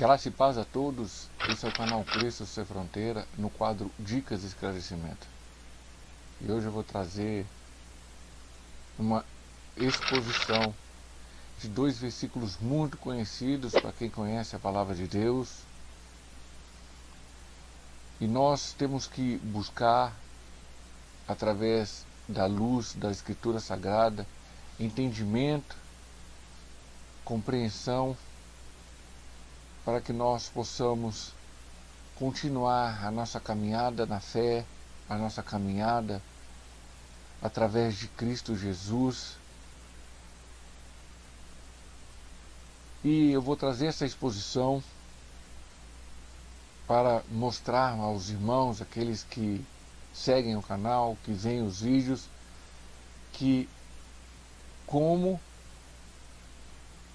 Graça e paz a todos, esse é o canal Cristo Sem Fronteira, no quadro Dicas e Esclarecimento. E hoje eu vou trazer uma exposição de dois versículos muito conhecidos para quem conhece a Palavra de Deus. E nós temos que buscar, através da luz da Escritura Sagrada, entendimento, compreensão, para que nós possamos continuar a nossa caminhada na fé, a nossa caminhada através de Cristo Jesus. E eu vou trazer essa exposição para mostrar aos irmãos, aqueles que seguem o canal, que veem os vídeos, que como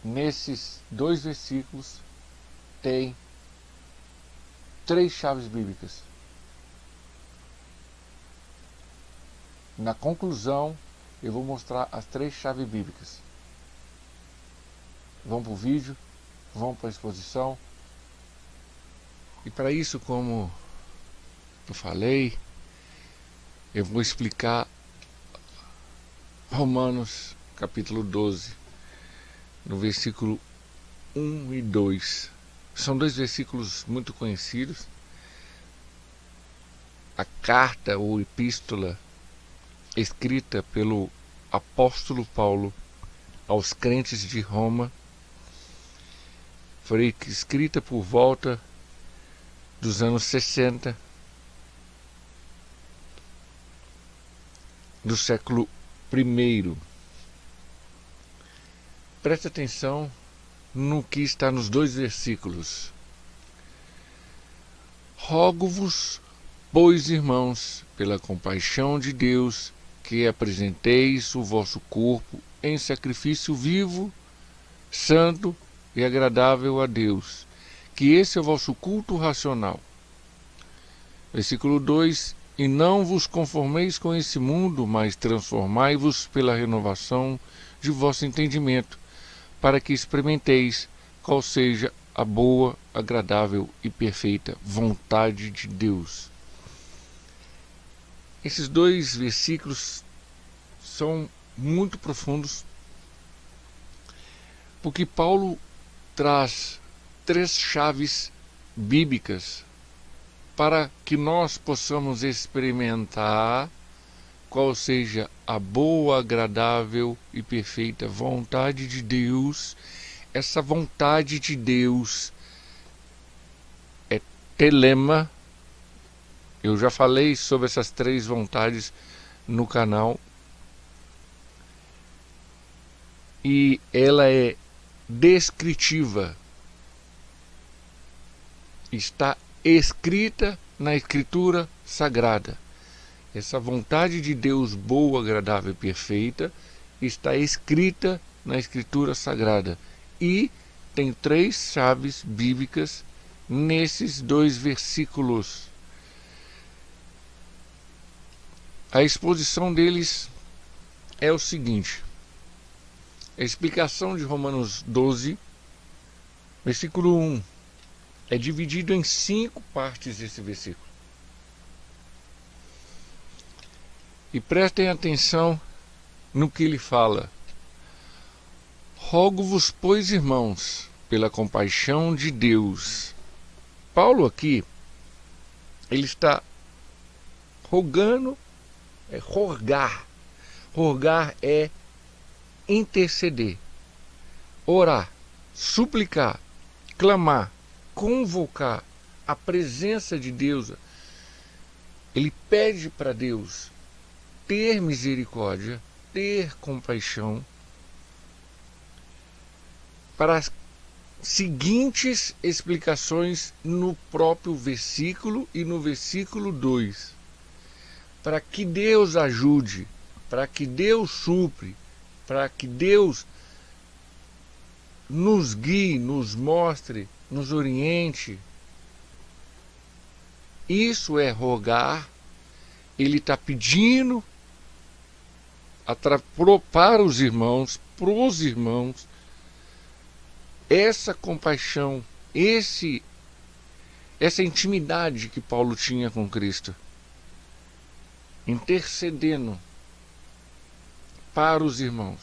nesses dois versículos tem três chaves bíblicas. Na conclusão, eu vou mostrar as três chaves bíblicas. Vamos para o vídeo, vamos para a exposição. E para isso, como eu falei, eu vou explicar Romanos capítulo 12, no versículo 1 e 2. São dois versículos muito conhecidos. A carta ou epístola escrita pelo apóstolo Paulo aos crentes de Roma foi escrita por volta dos anos 60 do século I. Preste atenção no que está nos dois versículos. Rogo-vos, pois, irmãos, pela compaixão de Deus, que apresenteis o vosso corpo em sacrifício vivo, santo e agradável a Deus, que esse é o vosso culto racional. Versículo 2: E não vos conformeis com esse mundo, mas transformai-vos pela renovação de vosso entendimento, para que experimenteis qual seja a boa, agradável e perfeita vontade de Deus. Esses dois versículos são muito profundos, porque Paulo traz três chaves bíblicas para que nós possamos experimentar qual seja a boa, agradável e perfeita vontade de Deus. Essa vontade de Deus é telema. Eu já falei sobre essas três vontades no canal. E ela é descritiva. Está escrita na Escritura Sagrada. Essa vontade de Deus boa, agradável e perfeita está escrita na Escritura Sagrada. E tem três chaves bíblicas nesses dois versículos. A exposição deles é o seguinte. A explicação de Romanos 12, versículo 1, é dividido em 5 partes esse versículo. E prestem atenção no que ele fala. Rogo-vos, pois, irmãos, pela compaixão de Deus. Paulo aqui, ele está rogando, rogar. Rogar é interceder, orar, suplicar, clamar, convocar a presença de Deus. Ele pede para Deus ter misericórdia, ter compaixão, para as seguintes explicações no próprio versículo e no versículo 2. Para que Deus ajude, para que Deus supre, para que Deus nos guie, nos mostre, nos oriente. Isso é rogar. Ele está pedindo para os irmãos, essa compaixão essa intimidade que Paulo tinha com Cristo, intercedendo para os irmãos.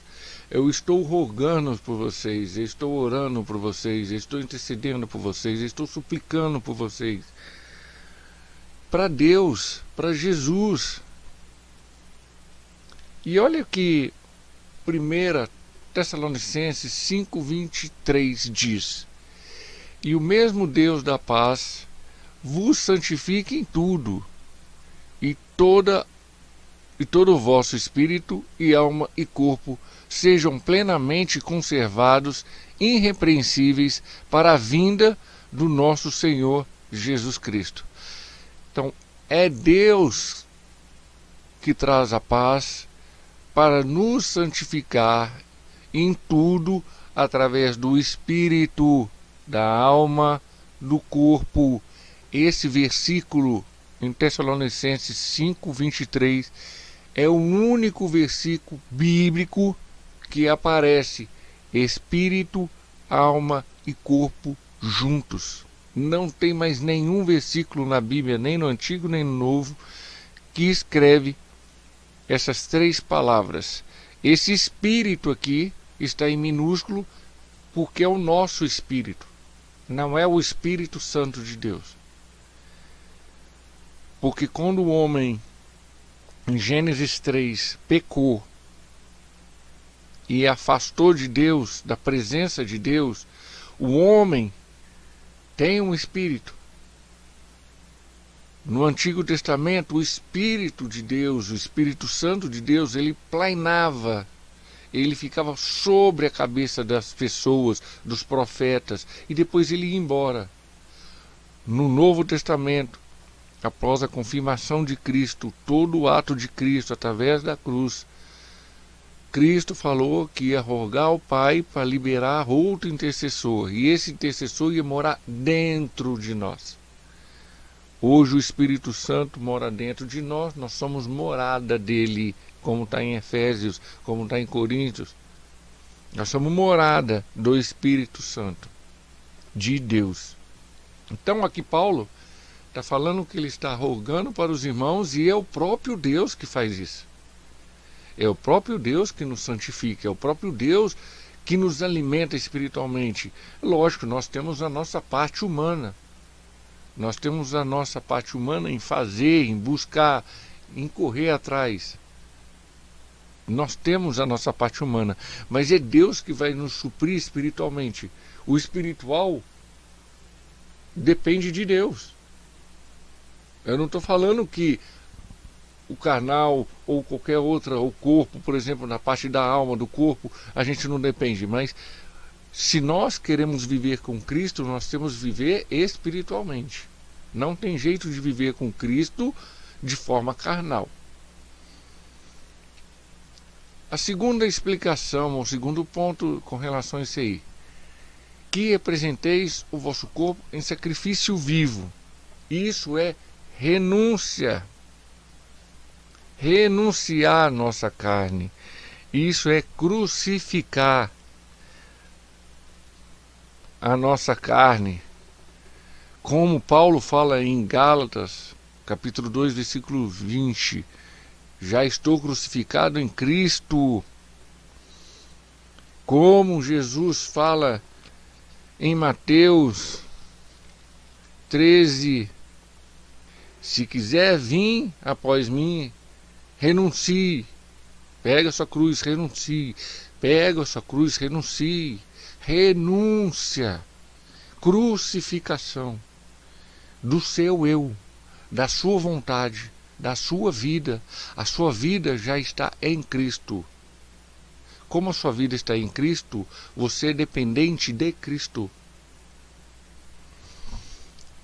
Eu estou rogando por vocês, eu estou orando por vocês, eu estou intercedendo por vocês, eu estou suplicando por vocês. Para Deus, para Jesus. E olha que 1 Tessalonicenses 5:23 diz: e o mesmo Deus da paz vos santifique em tudo, e todo o vosso espírito e alma e corpo sejam plenamente conservados, irrepreensíveis, para a vinda do nosso Senhor Jesus Cristo. Então, é Deus que traz a paz para nos santificar em tudo, através do espírito, da alma, do corpo. Esse versículo em Tessalonicenses 5:23 é o único versículo bíblico que aparece espírito, alma e corpo juntos. Não tem mais nenhum versículo na Bíblia, nem no Antigo nem no Novo, que escreve essas três palavras. Esse espírito aqui está em minúsculo porque é o nosso espírito, não é o Espírito Santo de Deus. Porque quando o homem, em Gênesis 3, pecou e afastou de Deus, da presença de Deus, o homem tem um espírito. No Antigo Testamento, o Espírito de Deus, o Espírito Santo de Deus, ele plainava, ele ficava sobre a cabeça das pessoas, dos profetas, e depois ele ia embora. No Novo Testamento, após a confirmação de Cristo, todo o ato de Cristo através da cruz, Cristo falou que ia rogar ao Pai para liberar outro intercessor, e esse intercessor ia morar dentro de nós. Hoje o Espírito Santo mora dentro de nós, nós somos morada dele, como está em Efésios, como está em Coríntios. Nós somos morada do Espírito Santo, de Deus. Então aqui Paulo está falando que ele está rogando para os irmãos, e é o próprio Deus que faz isso. É o próprio Deus que nos santifica, é o próprio Deus que nos alimenta espiritualmente. Lógico, nós temos a nossa parte humana. Nós temos a nossa parte humana em fazer, em buscar, em correr atrás. Nós temos a nossa parte humana, mas é Deus que vai nos suprir espiritualmente. O espiritual depende de Deus. Eu não estou falando que o carnal ou qualquer outra, o corpo, por exemplo, na parte da alma, do corpo, a gente não depende, mas se nós queremos viver com Cristo, nós temos que viver espiritualmente. Não tem jeito de viver com Cristo de forma carnal. A segunda explicação, o segundo ponto com relação a isso aí: que apresenteis o vosso corpo em sacrifício vivo. Isso é renúncia. Renunciar a nossa carne. Isso é crucificar a nossa carne. Como Paulo fala em Gálatas, capítulo 2, versículo 20. Já estou crucificado em Cristo. Como Jesus fala em Mateus 13. Se quiser vir após mim, renuncie. Pega a sua cruz, renuncie. Pega a sua cruz, renuncie. Renúncia. Crucificação do seu eu, da sua vontade, da sua vida. A sua vida já está em Cristo. Como a sua vida está em Cristo, você é dependente de Cristo.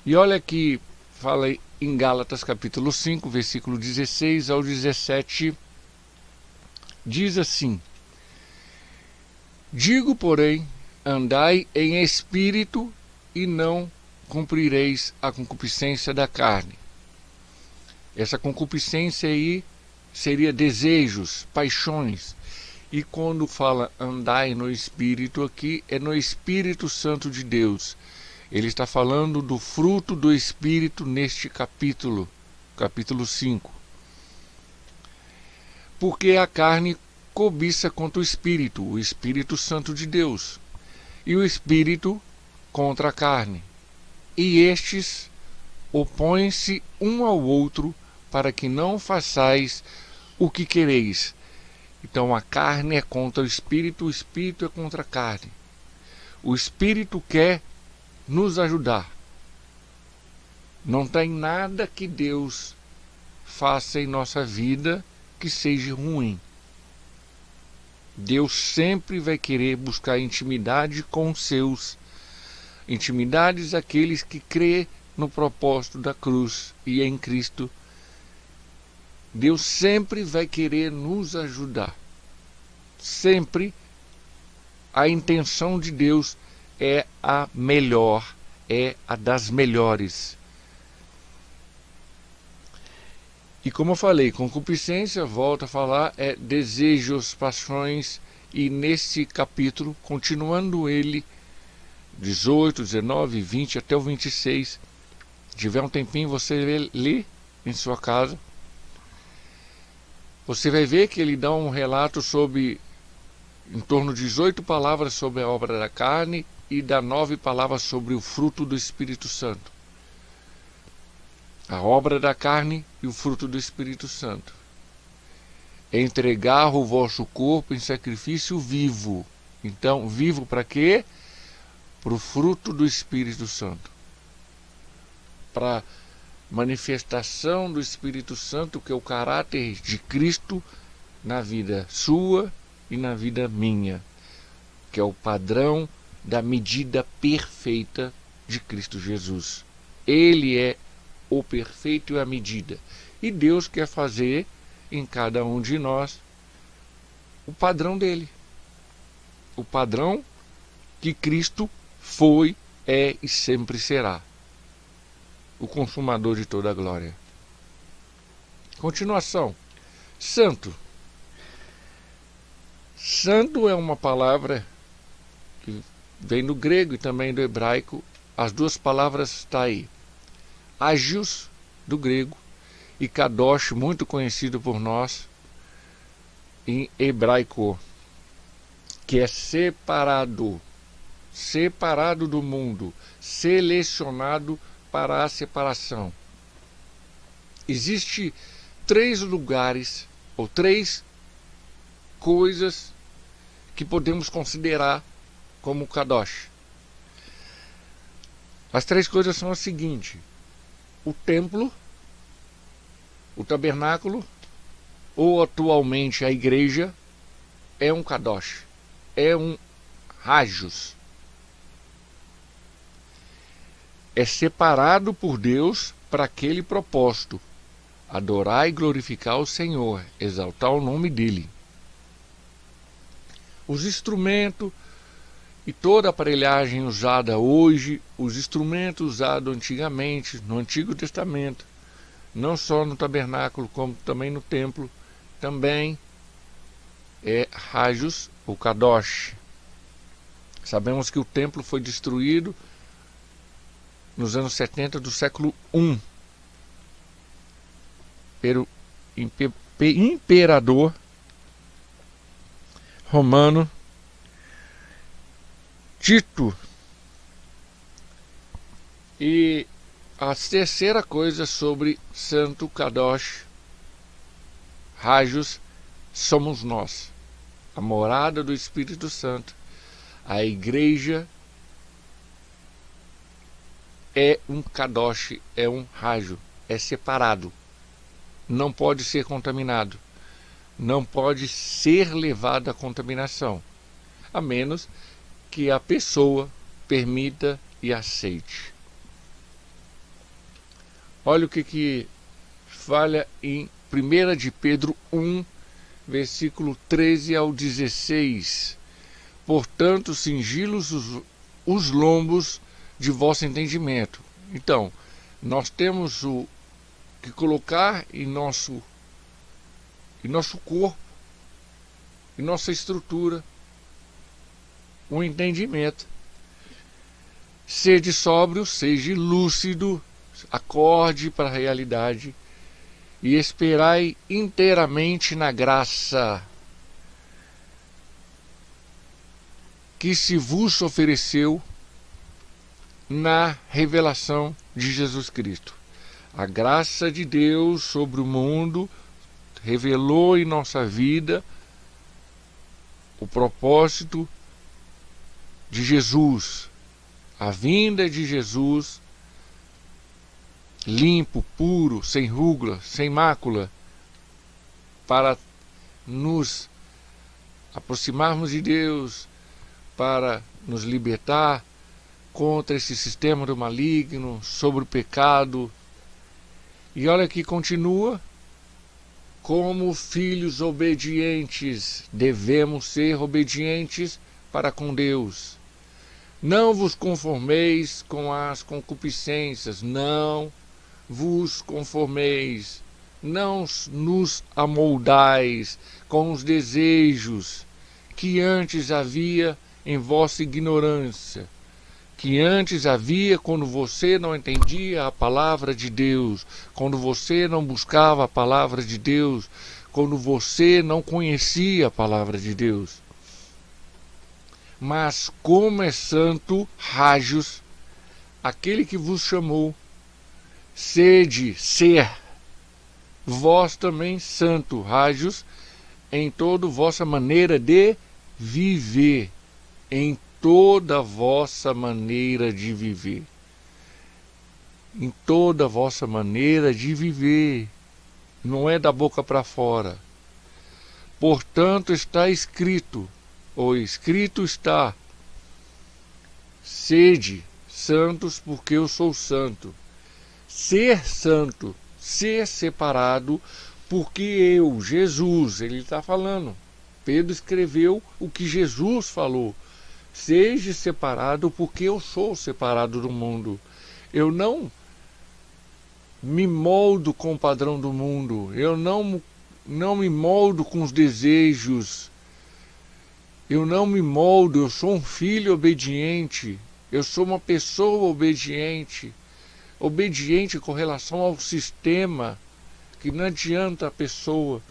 E olha que fala em Gálatas capítulo 5, versículo 16 ao 17, diz assim: digo, porém, andai em espírito e não cumprireis a concupiscência da carne. Essa concupiscência aí seria desejos, paixões. E quando fala andai no Espírito aqui, é no Espírito Santo de Deus. Ele está falando do fruto do Espírito neste capítulo 5. Porque a carne cobiça contra o Espírito Santo de Deus, e o Espírito contra a carne. E estes opõem-se um ao outro, para que não façais o que quereis. Então a carne é contra o Espírito é contra a carne. O Espírito quer nos ajudar. Não tem nada que Deus faça em nossa vida que seja ruim. Deus sempre vai querer buscar intimidade com os seus. Intimidades aqueles que crê no propósito da cruz e em Cristo. Deus sempre vai querer nos ajudar. Sempre a intenção de Deus é a melhor, é a das melhores. E como eu falei, concupiscência, volto a falar, é desejos, paixões, e nesse capítulo, continuando ele, 18, 19, 20 até o 26, se tiver um tempinho, você lê em sua casa, você vai ver que ele dá um relato sobre, em torno de 18 palavras sobre a obra da carne, e dá 9 palavras sobre o fruto do Espírito Santo. A obra da carne e o fruto do Espírito Santo. É entregar o vosso corpo em sacrifício vivo. Então, vivo para quê? Para o fruto do Espírito Santo. Para manifestação do Espírito Santo, que é o caráter de Cristo na vida sua e na vida minha. Que é o padrão da medida perfeita de Cristo Jesus. Ele é o perfeito e a medida. E Deus quer fazer em cada um de nós o padrão dele. O padrão que Cristo foi, é e sempre será. O consumador de toda a glória. Continuação. Santo. Santo é uma palavra que vem do grego e também do hebraico. As duas palavras estão aí. Agios, do grego, e Kadosh, muito conhecido por nós, em hebraico, que é separado, separado do mundo, selecionado para a separação. Existem 3 lugares, ou 3 coisas que podemos considerar como Kadosh. As 3 coisas são as seguintes: o templo, o tabernáculo, ou atualmente a igreja, é um Kadosh, é um Hagios. É separado por Deus para aquele propósito: adorar e glorificar o Senhor, exaltar o nome dele. Os instrumentos e toda a aparelhagem usada hoje, os instrumentos usados antigamente, no Antigo Testamento, não só no tabernáculo, como também no templo, também é Hagios, ou Kadosh. Sabemos que o templo foi destruído nos anos 70 do século I, pelo imperador romano Tito. E a terceira coisa sobre Santo Kadosh, Hagios, somos nós, a morada do Espírito Santo. A igreja é um Kadosh, é um Hagio, é separado, não pode ser contaminado, não pode ser levado à contaminação, a menos que a pessoa permita e aceite. Olha o que fala em 1 de Pedro 1, versículo 13 ao 16. Portanto, cingi-los os lombos de vosso entendimento. Então, nós temos que colocar em nosso corpo, em nossa estrutura, o entendimento. Sede sóbrio, seja lúcido, acorde para a realidade e esperai inteiramente na graça que se vos ofereceu na revelação de Jesus Cristo. A graça de Deus sobre o mundo revelou em nossa vida o propósito de Jesus, a vinda de Jesus, limpo, puro, sem rúgula, sem mácula, para nos aproximarmos de Deus, para nos libertar contra esse sistema do maligno, sobre o pecado. E olha que continua: como filhos obedientes, devemos ser obedientes para com Deus. Não vos conformeis com as concupiscências, não vos conformeis, não nos amoldais com os desejos que antes havia em vossa ignorância, que antes havia quando você não entendia a palavra de Deus, quando você não buscava a palavra de Deus, quando você não conhecia a palavra de Deus. Mas como é santo, rágios, aquele que vos chamou, sede ser vós também santo, rágios, em toda vossa maneira de viver, em toda vossa maneira de viver, em toda vossa maneira de viver, não é da boca para fora. Portanto está escrito, ou escrito está: sede santos, porque eu sou santo. Ser santo, ser separado, porque eu, Jesus, ele está falando. Pedro escreveu o que Jesus falou: seja separado, porque eu sou separado do mundo. Eu não me moldo com o padrão do mundo, eu não me moldo com os desejos, eu não me moldo, eu sou um filho obediente, eu sou uma pessoa obediente, obediente com relação ao sistema, que não adianta a pessoa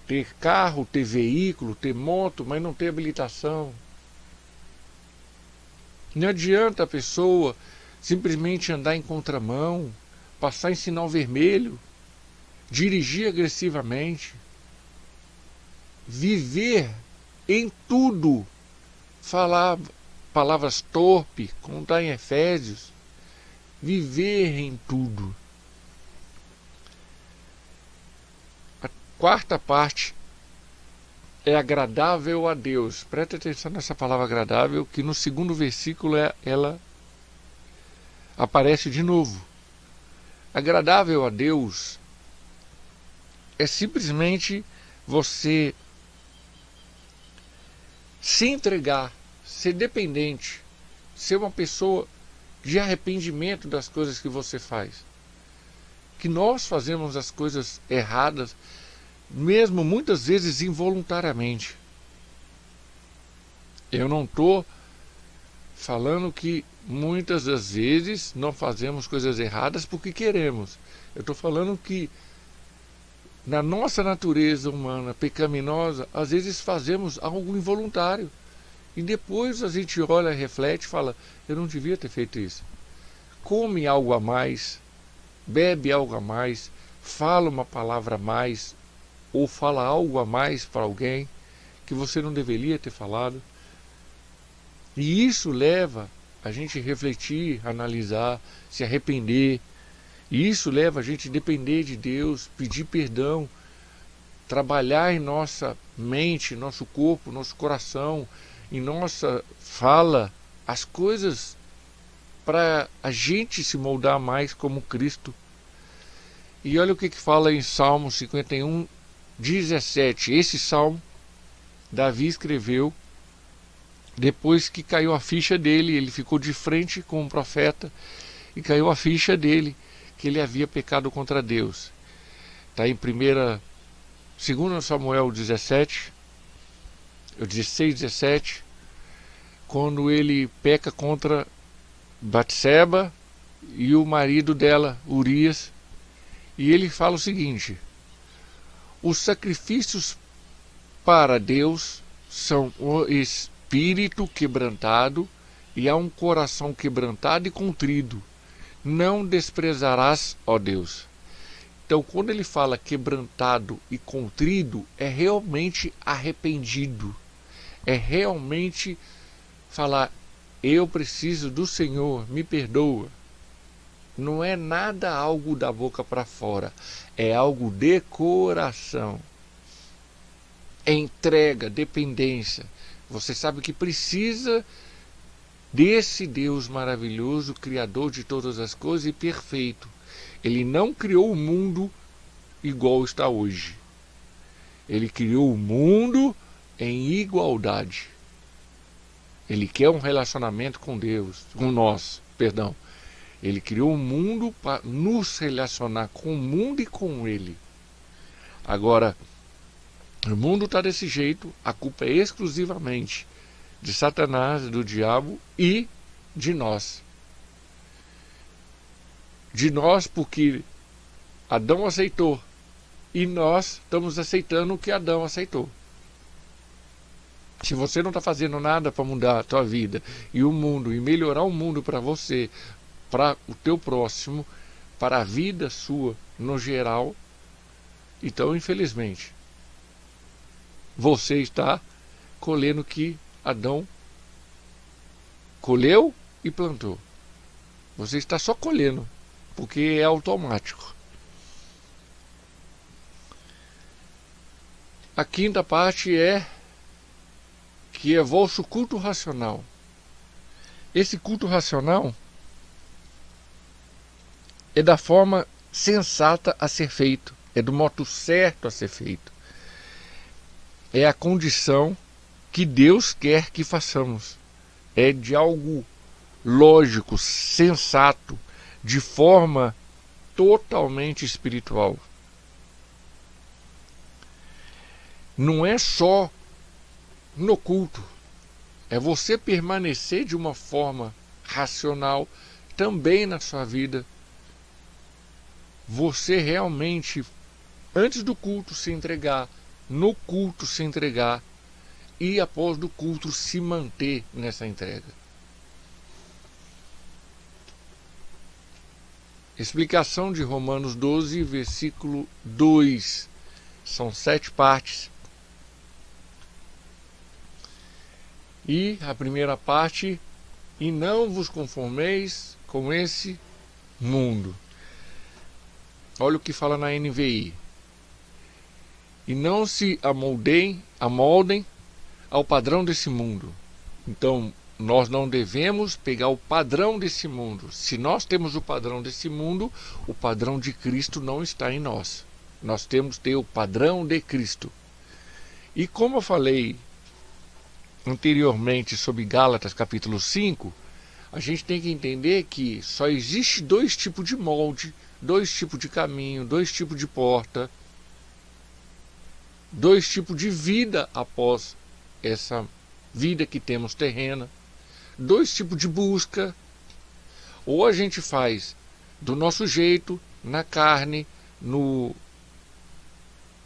ter carro, ter veículo, ter moto, mas não ter habilitação. Não adianta a pessoa simplesmente andar em contramão, passar em sinal vermelho, dirigir agressivamente, viver em tudo, falar palavras torpes, como está em Efésios, viver em tudo. A quarta parte é agradável a Deus. Preste atenção nessa palavra agradável, que no segundo versículo ela aparece de novo. Agradável a Deus é simplesmente você se entregar, ser dependente, ser uma pessoa de arrependimento das coisas que você faz. Que nós fazemos as coisas erradas, mesmo muitas vezes involuntariamente. Eu não estou falando que muitas das vezes não fazemos coisas erradas porque queremos. Eu estou falando que na nossa natureza humana pecaminosa, às vezes fazemos algo involuntário. E depois a gente olha, reflete e fala: eu não devia ter feito isso. Come algo a mais, bebe algo a mais, fala uma palavra a mais, ou fala algo a mais para alguém que você não deveria ter falado. E isso leva a gente refletir, analisar, se arrepender. E isso leva a gente a depender de Deus, pedir perdão, trabalhar em nossa mente, nosso corpo, nosso coração, em nossa fala, as coisas para a gente se moldar mais como Cristo. E olha o que fala em Salmo 51, 17. Esse salmo Davi escreveu depois que caiu a ficha dele. Ele ficou de frente com o profeta e caiu a ficha dele, que ele havia pecado contra Deus. Está em 2 Samuel 17, 16, 17, quando ele peca contra Batseba e o marido dela, Urias, e ele fala o seguinte: os sacrifícios para Deus são o espírito quebrantado e há um coração quebrantado e contrido. Não desprezarás, ó Deus. Então, quando ele fala quebrantado e contrido, é realmente arrependido. É realmente falar: eu preciso do Senhor, me perdoa. Não é nada algo da boca para fora, é algo de coração. É entrega, dependência. Você sabe que precisa desse Deus maravilhoso, Criador de todas as coisas e perfeito. Ele não criou o mundo igual está hoje. Ele criou o mundo em igualdade. Ele quer um relacionamento com Deus, com nós, perdão. Ele criou o mundo para nos relacionar com o mundo e com Ele. Agora, o mundo está desse jeito, a culpa é exclusivamente de Satanás, do diabo e de nós. De nós porque Adão aceitou e nós estamos aceitando o que Adão aceitou. Se você não está fazendo nada para mudar a tua vida e o mundo, e melhorar o mundo para você, para o teu próximo, para a vida sua no geral, então infelizmente você está colhendo o que Adão colheu e plantou. Você está só colhendo, porque é automático. A quinta parte é que é vosso culto racional. Esse culto racional é da forma sensata a ser feito, é do modo certo a ser feito. É a condição que Deus quer que façamos. É de algo lógico, sensato, de forma totalmente espiritual. Não é só no culto, é você permanecer de uma forma racional também na sua vida. Você realmente, antes do culto, se entregar, no culto se entregar e após do culto se manter nessa entrega. Explicação de Romanos 12, versículo 2. São 7 partes. E a primeira parte: e não vos conformeis com esse mundo. Olha o que fala na NVI. E não se amoldem ao padrão desse mundo. Então, nós não devemos pegar o padrão desse mundo. Se nós temos o padrão desse mundo, o padrão de Cristo não está em nós. Nós temos que ter o padrão de Cristo. E como eu falei anteriormente sobre Gálatas capítulo 5, a gente tem que entender que só existe 2 tipos de molde, 2 tipos de caminho, 2 tipos de porta, 2 tipos de vida após essa vida que temos terrena, 2 tipos de busca. Ou a gente faz do nosso jeito, na carne,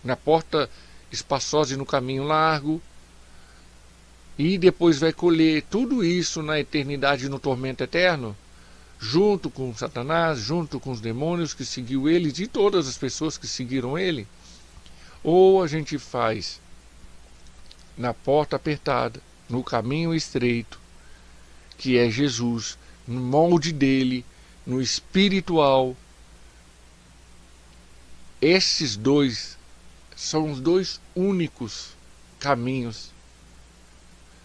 na porta espaçosa e no caminho largo, e depois vai colher tudo isso na eternidade, no tormento eterno, junto com Satanás, junto com os demônios que seguiu ele e todas as pessoas que seguiram ele. Ou a gente faz na porta apertada, no caminho estreito, que é Jesus, no molde dele, no espiritual. Esses 2 são os 2 únicos caminhos.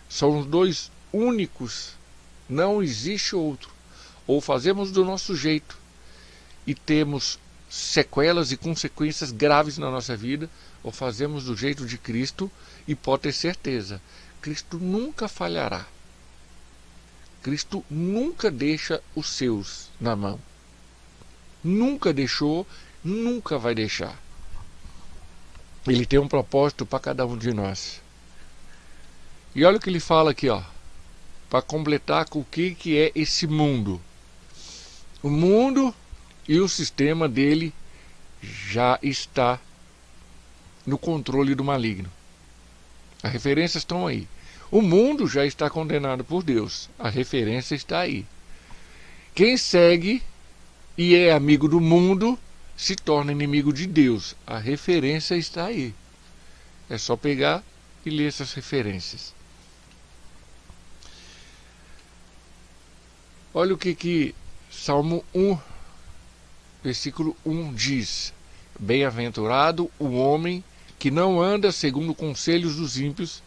São os 2 únicos, não existe outro. Ou fazemos do nosso jeito e temos sequelas e consequências graves na nossa vida, ou fazemos do jeito de Cristo e pode ter certeza, Cristo nunca falhará. Cristo nunca deixa os seus na mão. Nunca deixou, nunca vai deixar. Ele tem um propósito para cada um de nós. E olha o que ele fala aqui, ó. para completar com o que é esse mundo. O mundo e o sistema dele já está no controle do maligno. As referências estão aí. O mundo já está condenado por Deus. A referência está aí. Quem segue e é amigo do mundo se torna inimigo de Deus. A referência está aí. É só pegar e ler essas referências. Olha o que Salmo 1, versículo 1 diz: Bem-aventurado o homem que não anda segundo conselhos dos ímpios,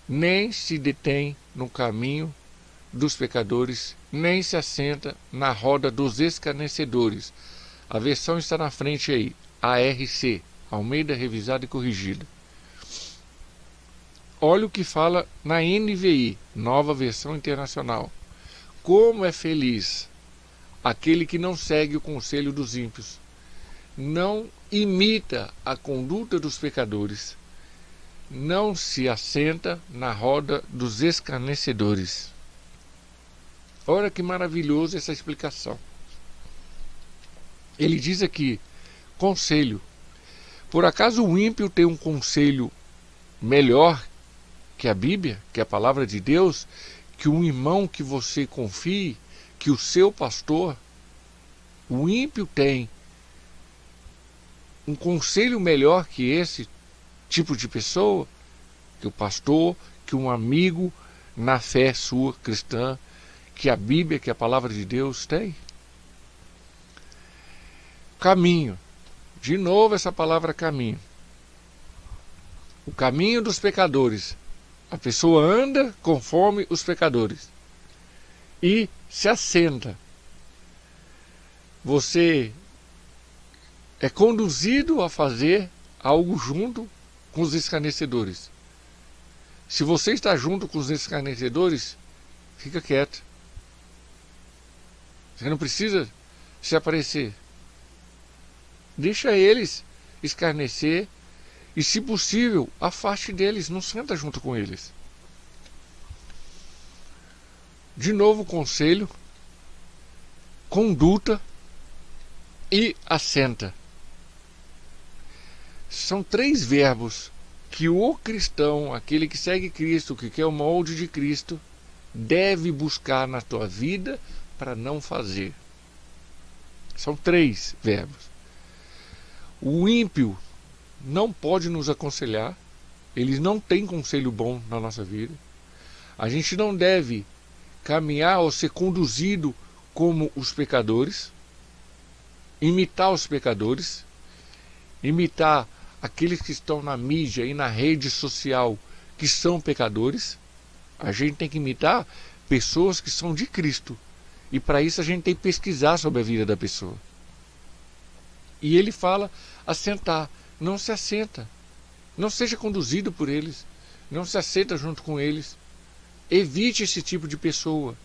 nem se detém no caminho dos pecadores, nem se assenta na roda dos escarnecedores. A versão está na frente aí, ARC, Almeida Revisada e Corrigida. Olha o que fala na NVI, Nova Versão Internacional. Como é feliz aquele que não segue o conselho dos ímpios, não imita a conduta dos pecadores, não se assenta na roda dos escarnecedores. Olha que maravilhoso essa explicação. Ele diz aqui, conselho. Por acaso o ímpio tem um conselho melhor que a Bíblia, que é a palavra de Deus, que um irmão que você confie, que o seu pastor? O ímpio tem um conselho melhor que esse tipo de pessoa, que o pastor, que um amigo na fé sua cristã, que a Bíblia, que a palavra de Deus tem? Caminho. De novo essa palavra caminho. O caminho dos pecadores. A pessoa anda conforme os pecadores e se assenta. Você é conduzido a fazer algo junto com os escarnecedores. Se você está junto com os escarnecedores, fica quieto. Você não precisa se aparecer. Deixa eles escarnecer e, se possível, afaste deles, não senta junto com eles. De novo, conselho, conduta e assenta. São 3 verbos que o cristão, aquele que segue Cristo, que quer o molde de Cristo, deve buscar na tua vida para não fazer. São 3 verbos. O ímpio não pode nos aconselhar, eles não têm conselho bom na nossa vida. A gente não deve caminhar ou ser conduzido como os pecadores, imitar os pecadores, imitar aqueles que estão na mídia e na rede social que são pecadores. A gente tem que imitar pessoas que são de Cristo, e para isso a gente tem que pesquisar sobre a vida da pessoa. E ele fala assentar. Não se assenta, não seja conduzido por eles, não se assenta junto com eles. Evite esse tipo de pessoa,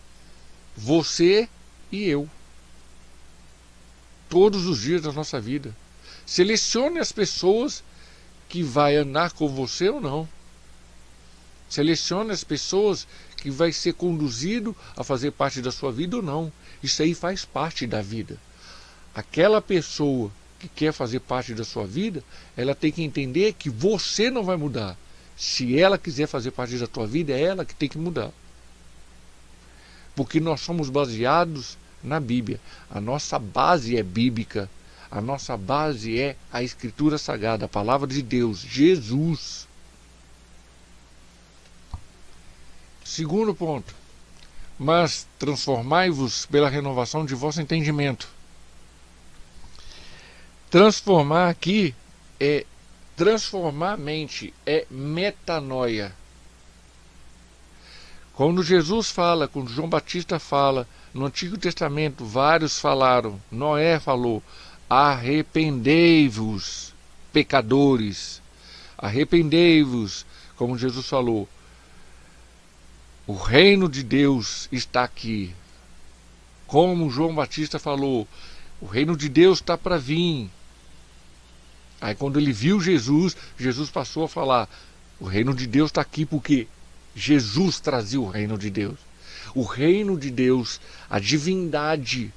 você e eu, todos os dias da nossa vida. Selecione as pessoas que vai andar com você ou não. Selecione as pessoas que vai ser conduzido a fazer parte da sua vida ou não. Isso aí faz parte da vida. Aquela pessoa que quer fazer parte da sua vida, ela tem que entender que você não vai mudar. Se ela quiser fazer parte da tua vida, é ela que tem que mudar. Porque nós somos baseados na Bíblia. A nossa base é bíblica. A nossa base é a Escritura Sagrada, a Palavra de Deus, Jesus. Segundo ponto. Mas transformai-vos pela renovação de vosso entendimento. Transformar aqui é transformar a mente, é metanoia. Quando Jesus fala, quando João Batista fala, no Antigo Testamento vários falaram, Noé falou, arrependei-vos, pecadores, arrependei-vos, como Jesus falou, o reino de Deus está aqui. Como João Batista falou, o reino de Deus está para vir. Aí quando ele viu Jesus, Jesus passou a falar, o reino de Deus está aqui porque Jesus trazia o reino de Deus. O reino de Deus, a divindade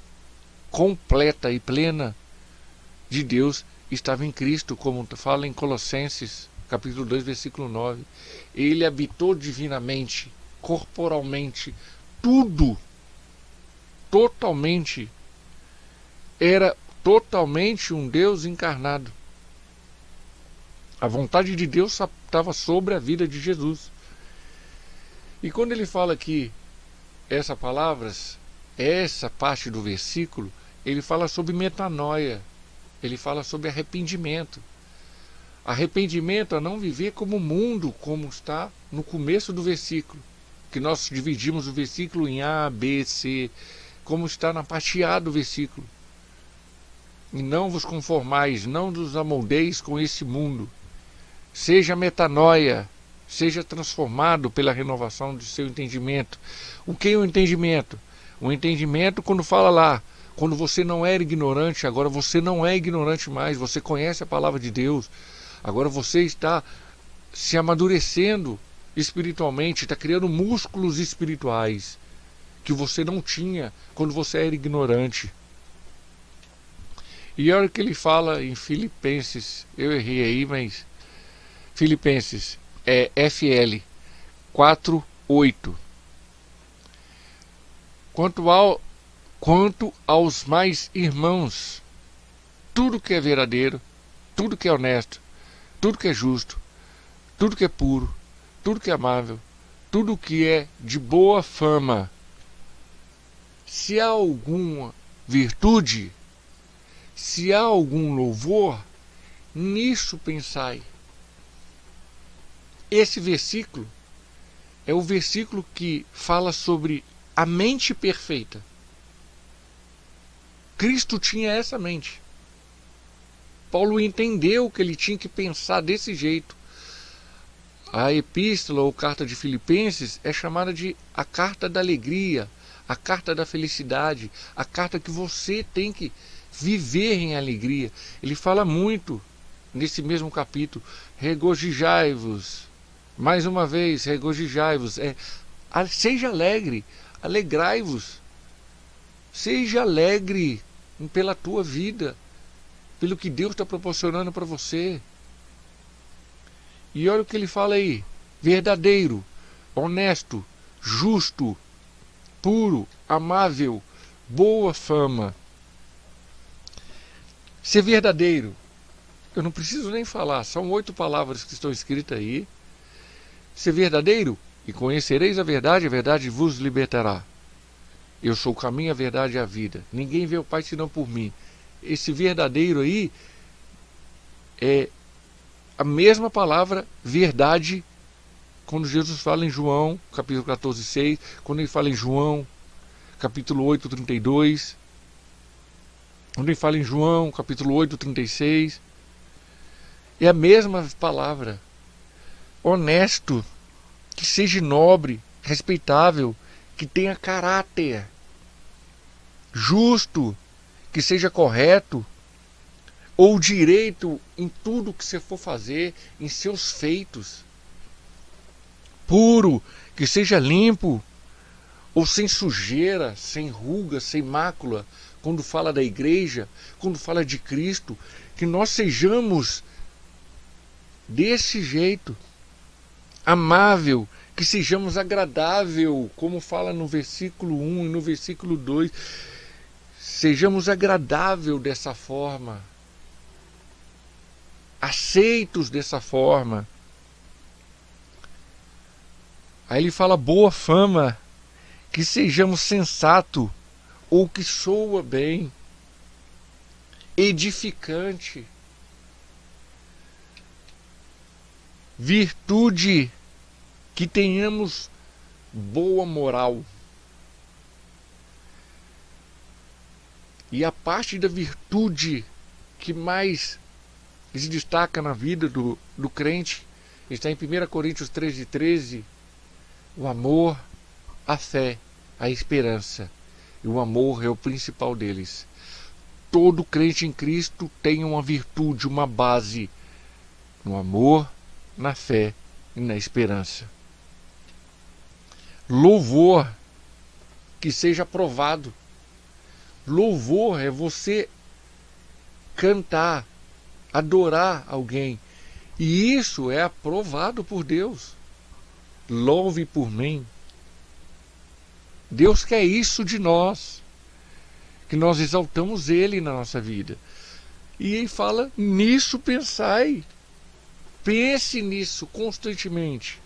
completa e plena de Deus estava em Cristo, como fala em Colossenses, capítulo 2, versículo 9. Ele habitou divinamente, corporalmente, tudo, totalmente, era totalmente um Deus encarnado. A vontade de Deus estava sobre a vida de Jesus. E quando ele fala aqui essas palavras, essa parte do versículo, ele fala sobre metanoia, ele fala sobre arrependimento. Arrependimento a não viver como o mundo, como está no começo do versículo, que nós dividimos o versículo em A, B, C, como está na parte A do versículo. E não vos conformais, não vos amoldeis com esse mundo. Seja metanoia, seja transformado pela renovação de seu entendimento. O que é o entendimento? O entendimento, quando fala lá, quando você não era ignorante, agora você não é ignorante mais, você conhece a palavra de Deus, agora você está se amadurecendo espiritualmente, está criando músculos espirituais que você não tinha quando você era ignorante. E olha o que ele fala em Filipenses, eu errei aí, mas Filipenses é FL 4:8. Quanto aos mais irmãos, tudo que é verdadeiro, tudo que é honesto, tudo que é justo, tudo que é puro, tudo que é amável, tudo que é de boa fama, se há alguma virtude, se há algum louvor, nisso pensai. Esse versículo é o versículo que fala sobre a mente perfeita. Cristo tinha essa mente. Paulo entendeu que ele tinha que pensar desse jeito. A epístola ou carta de Filipenses é chamada de a carta da alegria, a carta da felicidade, a carta que você tem que viver em alegria. Ele fala muito nesse mesmo capítulo: regozijai-vos. Mais uma vez, regozijai-vos. Seja alegre, alegrai-vos. Seja alegre pela tua vida, pelo que Deus está proporcionando para você. E olha o que ele fala aí: verdadeiro, honesto, justo, puro, amável, boa fama. Ser verdadeiro, eu não preciso nem falar, são 8 palavras que estão escritas aí. Ser verdadeiro, e conhecereis a verdade vos libertará. Eu sou o caminho, a verdade e a vida. Ninguém vê o Pai senão por mim. Esse verdadeiro aí é a mesma palavra verdade quando Jesus fala em João, capítulo 14:6, quando ele fala em João, capítulo 8:32, quando ele fala em João, capítulo 8:36, é a mesma palavra. Honesto, que seja nobre, respeitável, que tenha caráter, justo, que seja correto, ou direito em tudo que você for fazer, em seus feitos, puro, que seja limpo, ou sem sujeira, sem ruga, sem mácula. Quando fala da igreja, quando fala de Cristo, que nós sejamos desse jeito, amável, que sejamos agradável, como fala no versículo 1 e no versículo 2, sejamos agradável dessa forma, aceitos dessa forma. Aí ele fala boa fama, que sejamos sensato, ou que soa bem, edificante, virtude, que tenhamos boa moral. E a parte da virtude que mais se destaca na vida do crente está em 1 Coríntios 13:13, o amor, a fé, a esperança. E o amor é o principal deles. Todo crente em Cristo tem uma virtude, uma base no amor, na fé e na esperança. Louvor que seja aprovado. Louvor é você cantar, adorar alguém. E isso é aprovado por Deus. Louve por mim. Deus quer isso de nós, que nós exaltamos Ele na nossa vida. E ele fala, nisso pensai. Pense nisso constantemente.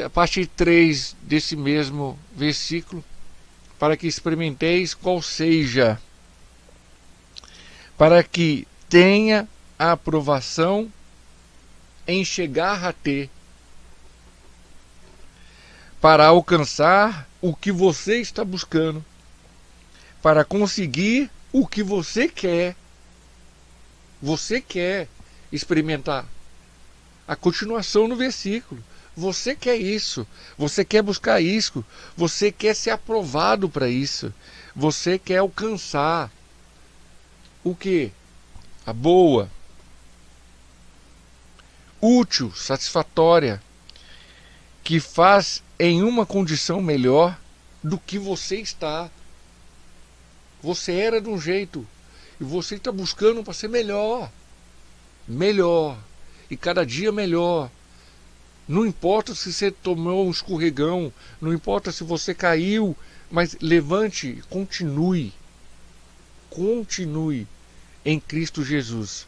A parte 3 desse mesmo versículo, para que experimenteis qual seja, para que tenha a aprovação em chegar a ter, para alcançar o que você está buscando, para conseguir o que você quer. Você quer experimentar. A continuação no versículo. Você quer isso, você quer buscar isso, você quer ser aprovado para isso, você quer alcançar o quê? A boa, útil, satisfatória, que faz em uma condição melhor do que você está. Você era de um jeito e você está buscando para ser melhor, melhor, e cada dia melhor. Não importa se você tomou um escorregão, não importa se você caiu, mas levante, continue em Cristo Jesus.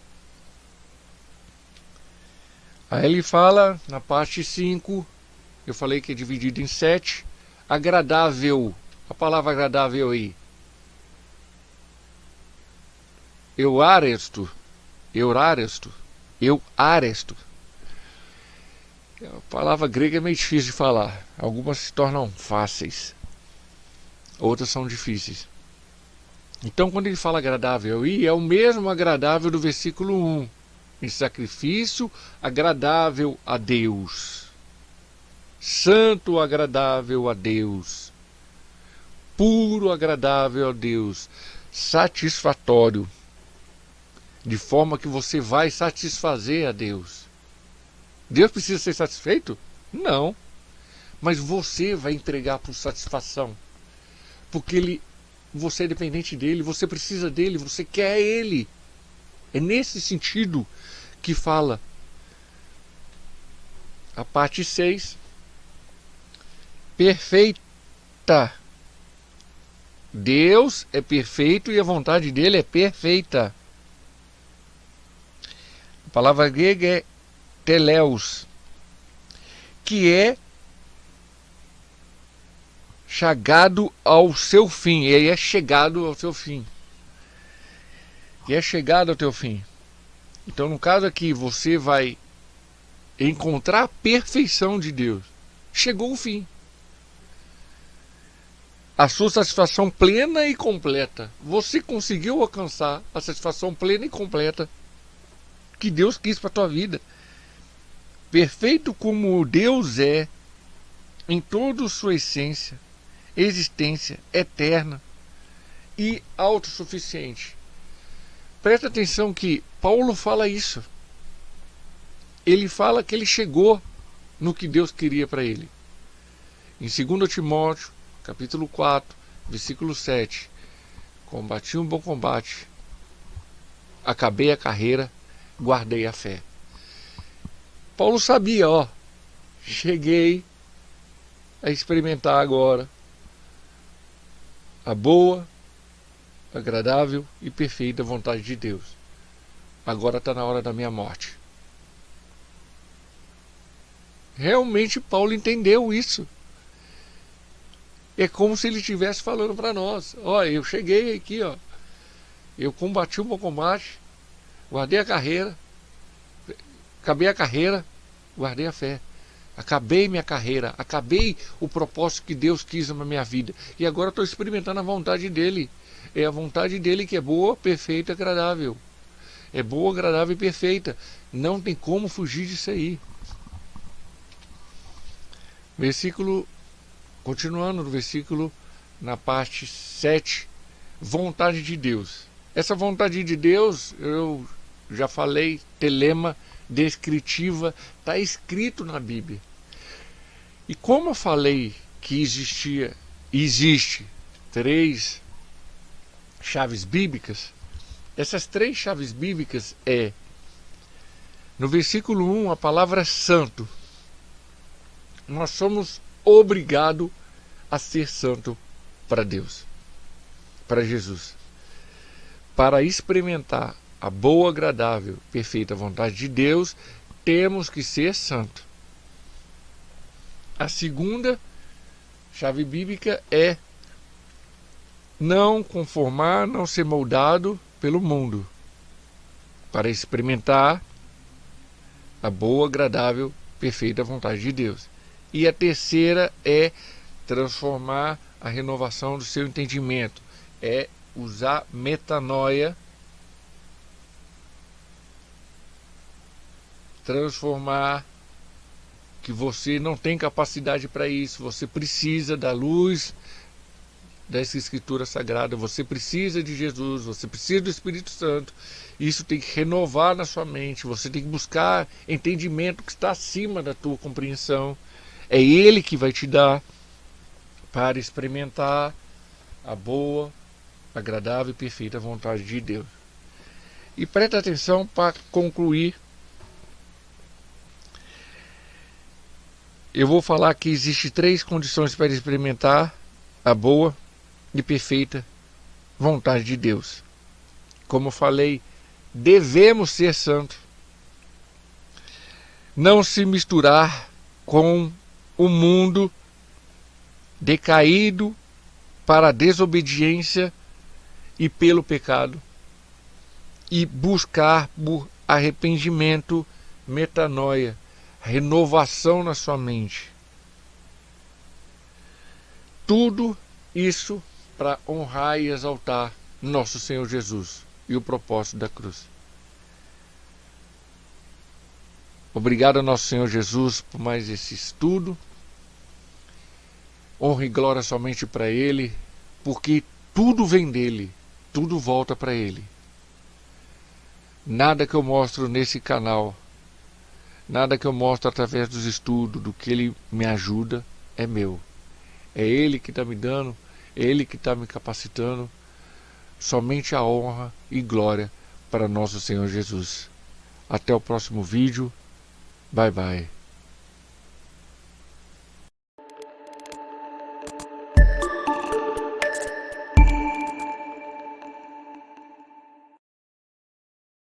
Aí ele fala na parte 5, eu falei que é dividido em 7, agradável, a palavra agradável aí, euaresto. A palavra grega é meio difícil de falar. Algumas se tornam fáceis, outras são difíceis. Então, quando ele fala agradável, e é o mesmo agradável do versículo 1. Em sacrifício agradável a Deus. Santo agradável a Deus. Puro agradável a Deus. Satisfatório. De forma que você vai satisfazer a Deus. Deus precisa ser satisfeito? Não. Mas você vai entregar por satisfação. Porque você é dependente dele, você precisa dele, você quer ele. É nesse sentido que fala a parte 6. Perfeita. Deus é perfeito e a vontade dele é perfeita. A palavra grega é teleos, que é chegado ao seu fim. Ele é chegado ao seu fim. E é chegado ao teu fim. Então, no caso aqui, você vai encontrar a perfeição de Deus. Chegou o fim. A sua satisfação plena e completa. Você conseguiu alcançar a satisfação plena e completa que Deus quis para a tua vida. Perfeito como Deus é, em toda sua essência, existência eterna e autossuficiente. Presta atenção que Paulo fala isso. Ele fala que ele chegou no que Deus queria para ele. Em 2 Timóteo, capítulo 4, versículo 7. Combati um bom combate, acabei a carreira, guardei a fé. Paulo sabia, cheguei a experimentar agora a boa, agradável e perfeita vontade de Deus. Agora está na hora da minha morte. Realmente Paulo entendeu isso. É como se ele estivesse falando para nós. Eu cheguei aqui, eu combati um bom combate, guardei a carreira, acabei a carreira, guardei a fé. Acabei minha carreira, acabei o propósito que Deus quis na minha vida. E agora estou experimentando a vontade dele. É a vontade dele que é boa, perfeita e agradável. É boa, agradável e perfeita. Não tem como fugir disso aí. Versículo, continuando no versículo, na parte 7, vontade de Deus. Essa vontade de Deus, eu já falei, telema, descritiva, está escrito na Bíblia. E como eu falei que existe 3 chaves bíblicas. Essas 3 chaves bíblicas no versículo 1, a palavra santo. Nós somos obrigados a ser santo para Deus, para Jesus. Para experimentar a boa, agradável, perfeita vontade de Deus, temos que ser santo. A segunda chave bíblica é não conformar, não ser moldado pelo mundo, para experimentar a boa, agradável, perfeita vontade de Deus. E a terceira é transformar a renovação do seu entendimento, é usar metanoia, transformar, que você não tem capacidade para isso, você precisa da luz dessa escritura sagrada, você precisa de Jesus, você precisa do Espírito Santo. Isso tem que renovar na sua mente, você tem que buscar entendimento que está acima da tua compreensão. É Ele que vai te dar para experimentar a boa, agradável e perfeita vontade de Deus. E presta atenção para concluir. Eu vou falar que existem 3 condições para experimentar a boa e perfeita vontade de Deus. Como eu falei, devemos ser santos. Não se misturar com o mundo decaído para a desobediência e pelo pecado. E buscar por arrependimento, metanoia, renovação na sua mente. Tudo isso para honrar e exaltar nosso Senhor Jesus e o propósito da cruz. Obrigado a nosso Senhor Jesus por mais esse estudo. Honra e glória somente para Ele, porque tudo vem dEle, tudo volta para Ele. Nada que eu mostro nesse canal, nada que eu mostro através dos estudos, do que Ele me ajuda, é meu. É Ele que está me dando, é Ele que está me capacitando. Somente a honra e glória para nosso Senhor Jesus. Até o próximo vídeo. Bye bye.